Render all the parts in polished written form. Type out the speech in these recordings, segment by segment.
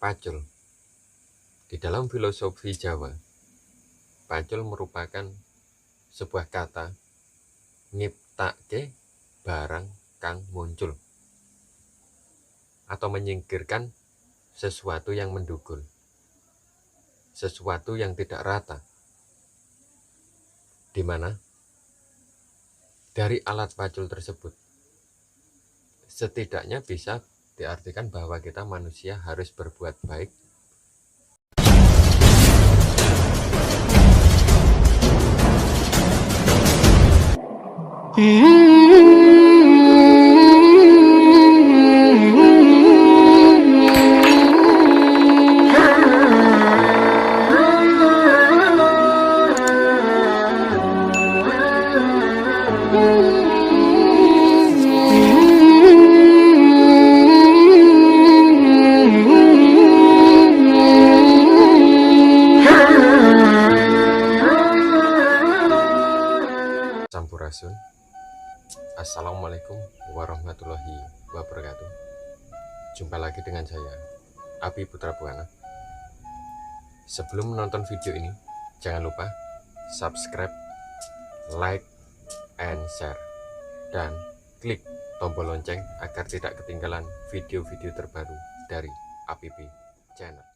Pacul. Di dalam filosofi Jawa, pacul merupakan sebuah kata nyiptake barang kang muncul atau menyingkirkan sesuatu yang mendugul, sesuatu yang tidak rata, di mana dari alat pacul tersebut setidaknya bisa diartikan bahwa kita manusia harus berbuat baik Sampurasun. Assalamualaikum warahmatullahi wabarakatuh. Jumpa lagi dengan saya, Abi Putra Buana. Sebelum menonton video ini, jangan lupa subscribe, like, and share, dan klik tombol lonceng agar tidak ketinggalan video-video terbaru dari APP Channel.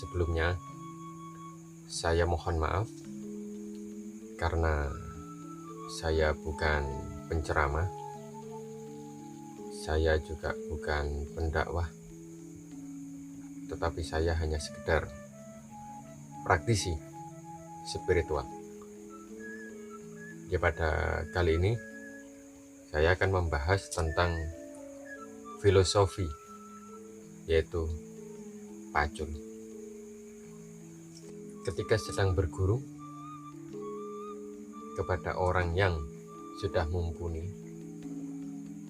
Sebelumnya, saya mohon maaf karena saya bukan penceramah, saya juga bukan pendakwah, tetapi saya hanya sekedar praktisi spiritual. Ya, pada kali ini saya akan membahas tentang filosofi, yaitu pacul. Ketika sedang berguru kepada orang yang sudah mumpuni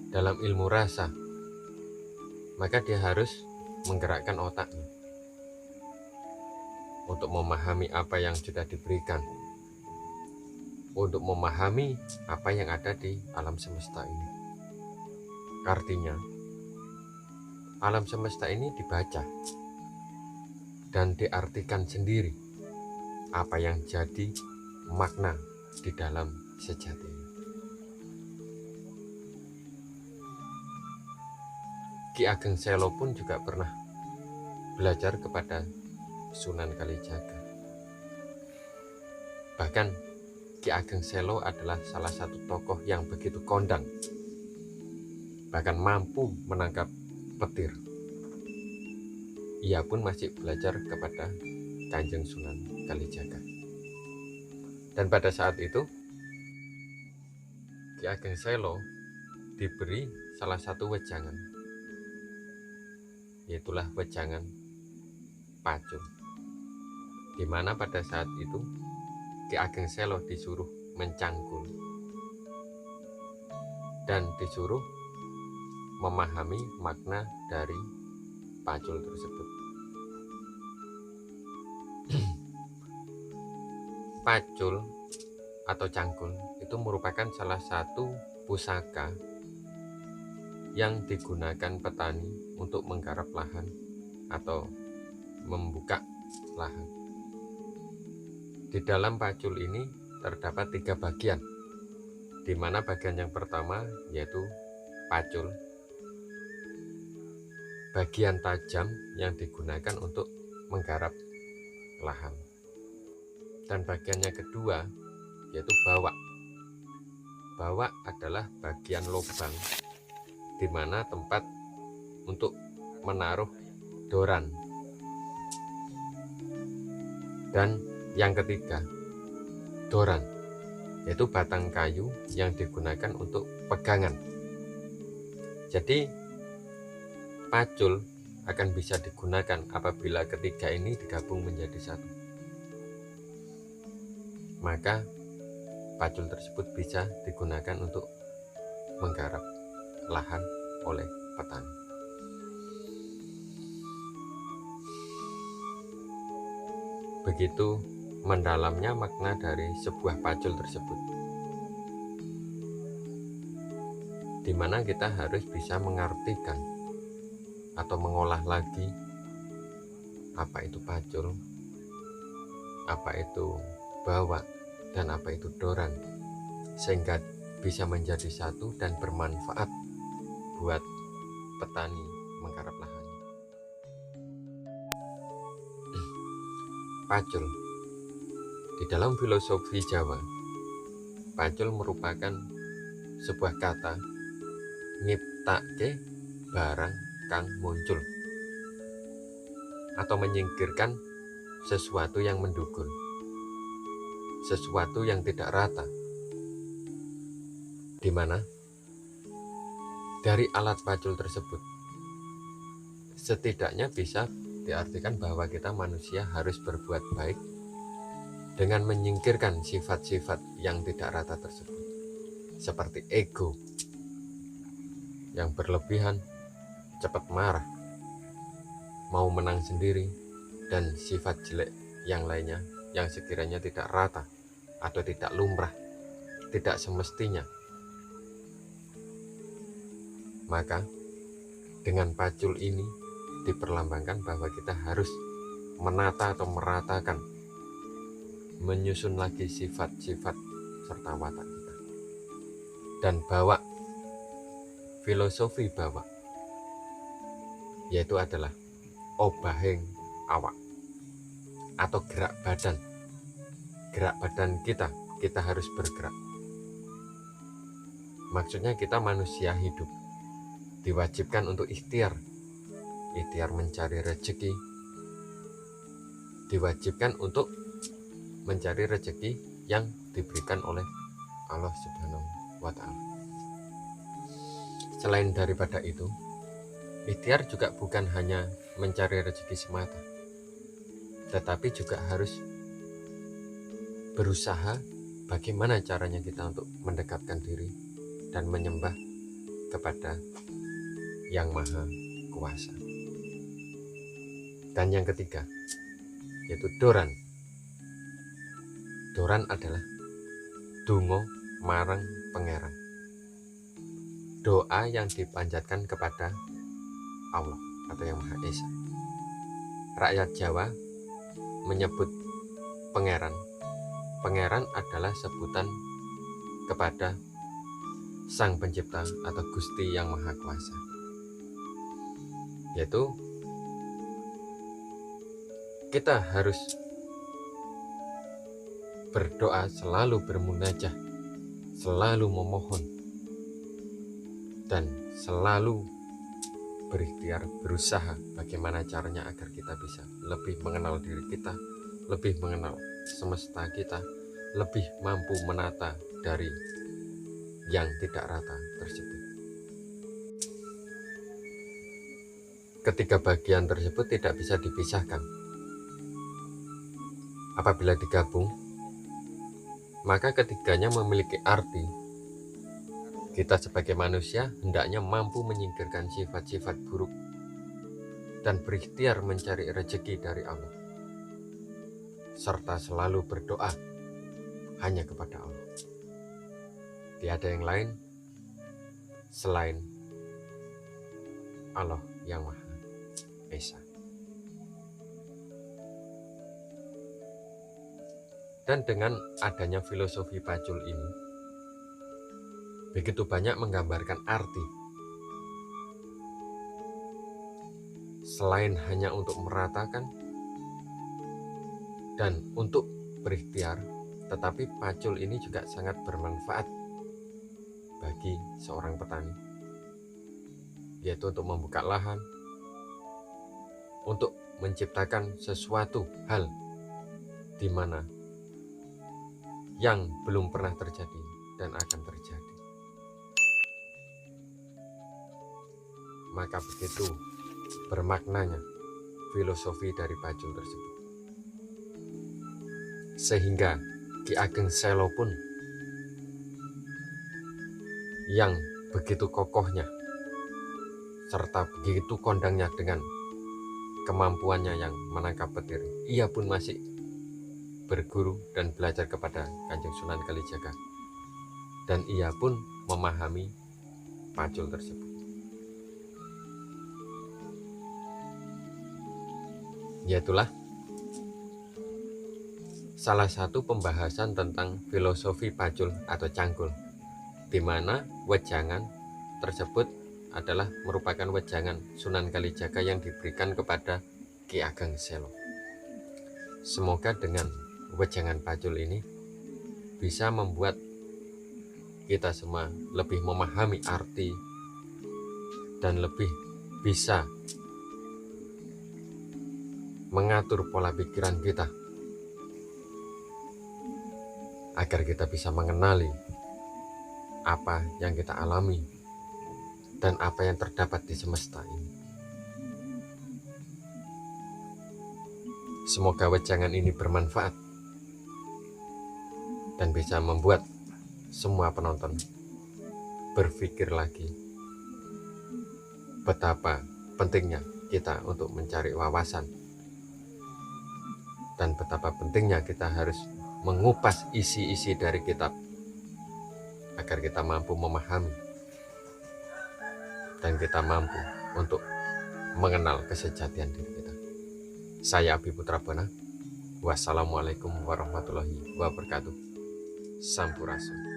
dalam ilmu rasa, maka dia harus menggerakkan otaknya untuk memahami apa yang sudah diberikan, untuk memahami apa yang ada di alam semesta ini. Artinya, alam semesta ini dibaca dan diartikan sendiri apa yang jadi makna di dalam sejatinya. Ki Ageng Selo pun juga pernah belajar kepada Sunan Kalijaga. Bahkan Ki Ageng Selo adalah salah satu tokoh yang begitu kondang, bahkan mampu menangkap petir. Ia pun masih belajar kepada Kanjeng Sunan Kalijaga. Dan pada saat itu Ki Ageng Selo diberi salah satu wejangan, yaitulah wejangan pacul, di mana pada saat itu Ki Ageng Selo disuruh mencangkul dan disuruh memahami makna dari pacul tersebut. Pacul atau cangkul itu merupakan salah satu pusaka yang digunakan petani untuk menggarap lahan atau membuka lahan. Di dalam pacul ini terdapat 3 bagian, di mana bagian yang pertama yaitu pacul, bagian tajam yang digunakan untuk menggarap lahan. Dan bagiannya kedua yaitu bawak. Bawak adalah bagian lubang di mana tempat untuk menaruh doran. Dan yang ketiga, doran, yaitu batang kayu yang digunakan untuk pegangan. Jadi pacul akan bisa digunakan apabila ketiga ini digabung menjadi satu. Maka pacul tersebut bisa digunakan untuk menggarap lahan oleh petani. Begitu mendalamnya makna dari sebuah pacul tersebut. di mana kita harus bisa mengartikan atau mengolah lagi apa itu pacul, apa itu bawak, dan apa itu doran, sehingga bisa menjadi satu dan bermanfaat buat petani menggarap lahannya. Pacul di dalam filosofi Jawa, pacul merupakan sebuah kata nyiptake barang kang muncul atau menyingkirkan sesuatu yang mendukul, sesuatu yang tidak rata, di mana dari alat pacul tersebut setidaknya bisa diartikan bahwa kita manusia harus berbuat baik dengan menyingkirkan sifat-sifat yang tidak rata tersebut, seperti ego yang berlebihan, cepat marah, mau menang sendiri, dan sifat jelek yang lainnya yang sekiranya tidak rata atau tidak lumrah, tidak semestinya. Maka dengan pacul ini diperlambangkan bahwa kita harus menata atau meratakan, menyusun lagi sifat-sifat serta watak kita. Dan bawak, filosofi bawak, yaitu adalah obahing awak atau gerak badan. Gerak badan kita harus bergerak. Maksudnya kita manusia hidup diwajibkan untuk ikhtiar mencari rezeki, diwajibkan untuk mencari rezeki yang diberikan oleh Allah Subhanahu wa Ta'ala. Selain daripada itu, ikhtiar juga bukan hanya mencari rezeki semata, tetapi juga harus berusaha bagaimana caranya kita untuk mendekatkan diri dan menyembah kepada Yang Maha Kuasa. Dan yang ketiga, yaitu doran. Doran adalah donga marang pangeran, doa yang dipanjatkan kepada Allah atau Yang Maha Esa. Rakyat Jawa menyebut pangeran adalah sebutan kepada Sang Pencipta atau Gusti Yang Maha Kuasa, yaitu kita harus berdoa, selalu bermunajah, selalu memohon, dan selalu berikhtiar, berusaha bagaimana caranya agar kita bisa lebih mengenal diri kita, lebih mengenal semesta kita, lebih mampu menata dari yang tidak rata tersebut. Ketiga bagian tersebut tidak bisa dipisahkan. Apabila digabung, maka ketiganya memiliki arti. Kita sebagai manusia hendaknya mampu menyingkirkan sifat-sifat buruk dan berikhtiar mencari rezeki dari Allah, serta selalu berdoa hanya kepada Allah. Tiada yang lain selain Allah Yang Maha Esa. Dan dengan adanya filosofi pacul ini, begitu banyak menggambarkan arti. Selain hanya untuk meratakan dan untuk berikhtiar, tetapi pacul ini juga sangat bermanfaat bagi seorang petani, yaitu untuk membuka lahan, untuk menciptakan sesuatu hal di mana yang belum pernah terjadi dan akan terjadi. Maka begitu bermaknanya filosofi dari pacul tersebut, sehingga Ki Ageng Selo pun yang begitu kokohnya serta begitu kondangnya dengan kemampuannya yang menangkap petir, ia pun masih berguru dan belajar kepada Kanjeng Sunan Kalijaga, dan ia pun memahami pacul tersebut. Yaitulah salah satu pembahasan tentang filosofi pacul atau cangkul, di mana wejangan tersebut adalah merupakan wejangan Sunan Kalijaga yang diberikan kepada Ki Ageng Selo. Semoga dengan wejangan pacul ini bisa membuat kita semua lebih memahami arti dan lebih bisa mengatur pola pikiran kita, agar kita bisa mengenali apa yang kita alami dan apa yang terdapat di semesta ini. Semoga wejangan ini bermanfaat dan bisa membuat semua penonton berpikir lagi betapa pentingnya kita untuk mencari wawasan dan betapa pentingnya kita harus mengupas isi-isi dari kitab agar kita mampu memahami dan kita mampu untuk mengenal kesejatian diri kita. Saya Abi Putra Bona. Wassalamualaikum warahmatullahi wabarakatuh. Sampurasun.